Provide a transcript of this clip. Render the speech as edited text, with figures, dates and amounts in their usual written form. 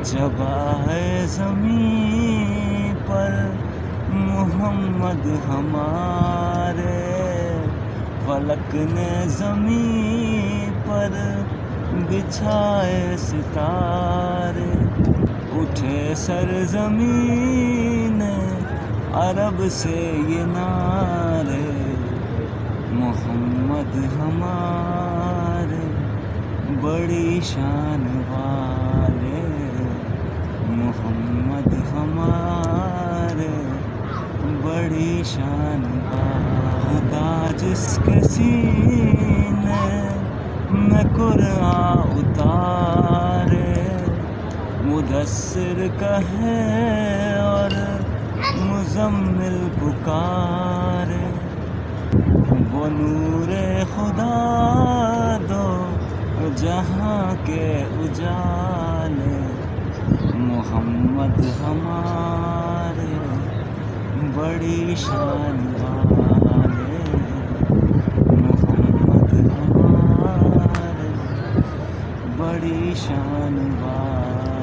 جب آئے زمین پر محمد ہمارے، فلک نے زمین پر بچھائے ستارے، اٹھے سرزمین عرب سے یہ نعرے، محمد ہمارے بڑی شان والے، محمد ہمارے بڑی شان والے۔ خدا جس کے سینے میں قرآن اتارے، مدثر کہے اور مزمل پکارے، وہ نور خدا دو جہاں کے اجالے، محمد ہمارے بڑی شان والے، محمد ہمارے بڑی شان والے۔